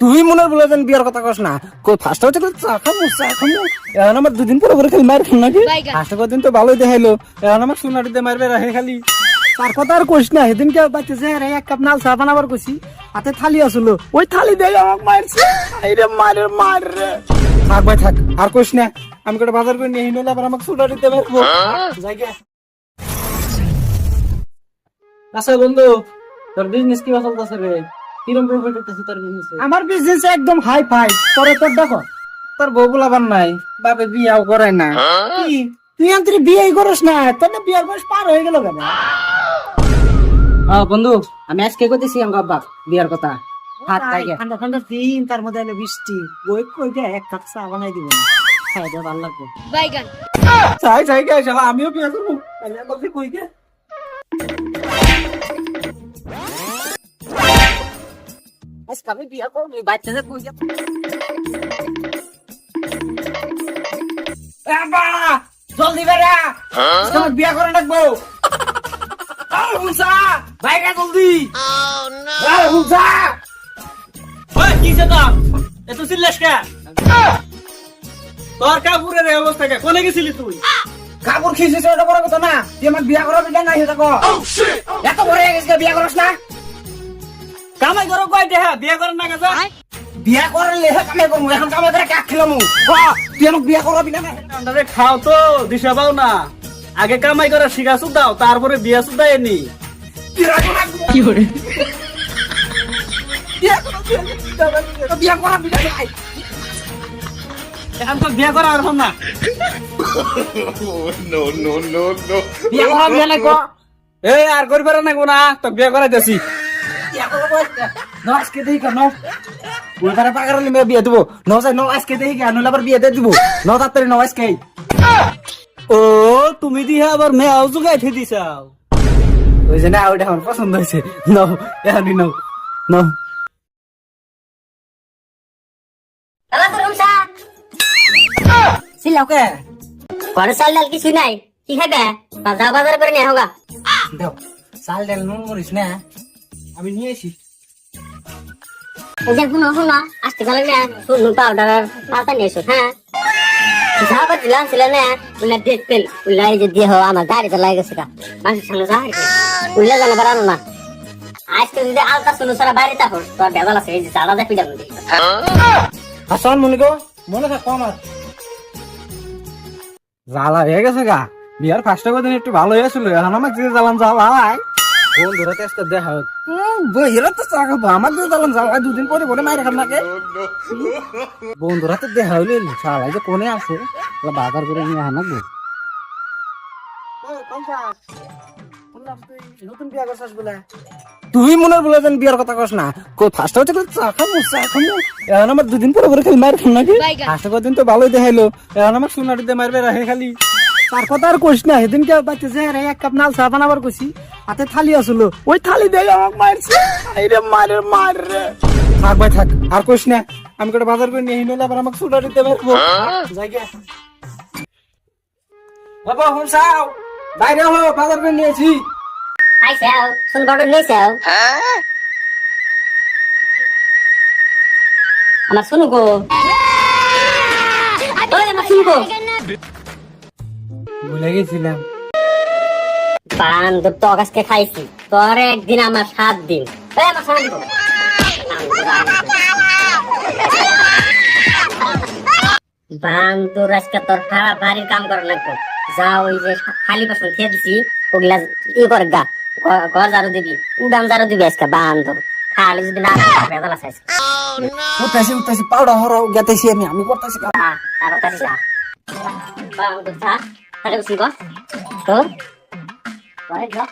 তুই মনে বলে বিয়ার কথা কস না ফার্স্ট হচ্ছে চা খাবো এখন আমার দুদিন পরে পরে খালি মার খাম নাকি ফার্স্ট কদিন তো ভালোই দেখাইলো এখন আমার সোনাটিতে মারবে রাখে খালি তার কথা আর কইস না সেদিনকে বাচ্চা এক কাপ নাল চা বানাবার কইছি হাতে থালি আসলো ওই থালি দিয়ে আমাকে মারছে মার রে থাক ভাই থাক আর কইস না আমি কটা বাজার করে নিয়ে নিলে আবার আমাকে সোনাটিতে মারবো জায়গা। আচ্ছা বন্ধু তোর বিজনেস কি চলতেছে রে কিরকম প্রফিট হচ্ছে তোর বিজনেসে? আমার বিজনেস একদম হাই ফাই তোরে তোর দেখো তোর বউ বলাবার নাই বাপে বিয়াও করে না কি তুই আন্তরি বিয়ে করস না তোর না বিয়ার বয়স পার হয়ে গেল কেন? বন্ধু আমি আজকে কইতেছি আমার আব্বা বিয়ার কথা হাত তাইগে ঠান্ডা ঠান্ডা দিন তার মধ্যে এলো বৃষ্টি বই কই দে এক কাপ চা বানাই দিব খাই দে ভালো লাগবে বাইগান চাই চাই গে শালা আমিও বিয়া করব আমি বলছি কই গে আজকে আমি বিয়া করব বাচ্চাটা কই গে বাবা জলদি বেরা তোমার বিয়া করে রাখবো হুসা বাইরে জলদি হুসা ওই কিসে তো এত চিল্লাস কে তোর কাপড়ের এই অবস্থা কে কোনে গেছিলি তুই? কাপড় খিসিস ওটা বড় কথা না তুই আমার বিয়া করাবি না নাই এটা কো এত বড় হয়ে গেছিস বিয়া করছ না কামাই করো কই দেহা বিয়া করেন না কাজা বিয়া করলে কামাই করমু এখন কামাই করে কাক খেলামু তুই আমাকে বিয়া করাবি না আন্ডারে খাও তো দিশা পাও না আগে কামাই করা শিখা দাও তারপরে বিয়া সুদাই নি কি করে বিয়া করা এখন তো বিয়া করা আর না বিয়া করা বিয়া নাই কো এই আর করি পারে না কোনা তো বিয়া করাইতেছি আজকে দেখি কেন ওইখানে পাকার বিয়ে দেবো আজকে দেখি কেন আবার বিয়ে দিয়ে দিব তাড়াতাড়ি আজকে ও তুমি দিয়ে আবার মেয়াও জুগাইতে দিছাও ওই যে না ওইটা আমার পছন্দ হয়েছে নাও এখনই নাও নাও সিলাওকে ঘরে চাল ডাল কিছু নাই কি খাবে বাজার করে নিয়ে হোগা দাও চাল ডাল নুন মরিস না আমি নিয়ে আসি এই যে শুনো আসতে গেলে না শুনুন পাউডার আর মাথা নিয়ে এসো হ্যাঁ যাবার দিলাম ছিল না উল্লা দেখতেন উল্লা এই যে দিয়ে হো আমার গাড়িতে লাগে গেছে মানুষের সামনে যা উল্লা জানা বাড়ানো না আজকে যদি আলতা শুনো সারা বাড়ি থাকো তোর বেজাল আছে এই যে চালা দেখবি যাবো হাসান মনে থাক কম আর জ্বালা হয়ে গেছে গা বিয়ার ফার্স্ট দিন একটু ভালো হয়েছিল এখন আমার যে জ্বালান জ্বালাই বন্ধুরা চেষ্টা দেখা বইয়েরা তো চাকাবো আমার যে জ্বালান জ্বালাই দুদিন পরে পরে মায়ের খান নাকি বন্ধুরা তো দেখা হইলে চালাই যে কোনে আছে বাজার করে নিয়ে আনা গো তুই মনে বলে বিয়ার কথা কস না ফার্স্ট হচ্ছে চা খাবো এখন আমার দুদিন পরে পরে খালি মায়ের খান নাকি ফার্স্ট কদিন তো ভালোই দেখাইলো এখন আমার সোনাটিতে মারবে রাখে খালি তার কথা আর কইস না সেদিনকে বাচ্চা এক কাপ নাল চা বানাবার কইছি হাতে থালি আসলো ওই থালি দিয়ে আমাকে মারছে মার রে থাক ভাই থাক আর কইস না আমি কটা বাজার করে নিয়ে নিলে আবার আমাকে সোনাটিতে মারবো জায়গা বাবা হুসাও বাইরে হো বাজার করে নিয়েছি আই স্যার শুন বড় নেই স্যার আমার শুনু গো ওই আমার শুনু গো ভুলে গেছিলাম পান তো আজকে খাইছি তোর একদিন আমার 7 দিন এই আমার শুনু গো বান তোর আজকে তোর সারা বাড়ির কাম করা লাগবে যা ওই যে খালি বাসন খেয়ে দিছি ওগুলা ই করে গা ঘর ঝাড়ু দিবি উদান ঝাড়ু দিবি আজকে বান তোর খালি যদি না বেদাল আছে উঠতেছি পাউডার হরাও গেতেছি আমি করতেছি তাড়াতাড়ি যা বান তোর যা তাহলে বুঝি গো তোর পরে যা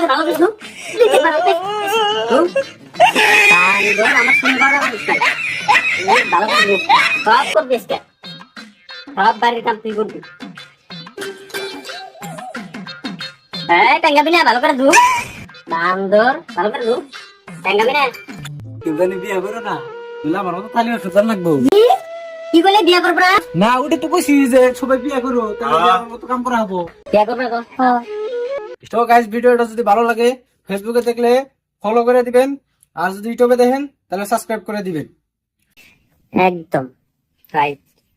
ভালো কিছু আমার শুনে ভালো করবি সব করবি সব বাড়ির কাম তুই করবি হ্যাঁ টাঙ্গাবি না ভালো করে ধু বান্দর ভালো করে ধু টাঙ্গাবি না কেউদানি বিয়া করো না তুলা আমার তো থালি সুতার লাগবো কি বলে বিয়া করবো না ওটা তো কইছি যে সবাই বিয়া করো তাহলে আমার মতো কাম করা হবো বিয়া করবো তো গাইস ভিডিওটা যদি ভালো লাগে ফেসবুকে দেখলে ফলো করে দিবেন, আর যদি ইউটিউবে দেখেন তাহলে সাবস্ক্রাইব করে দিবেন। একদম রাইট।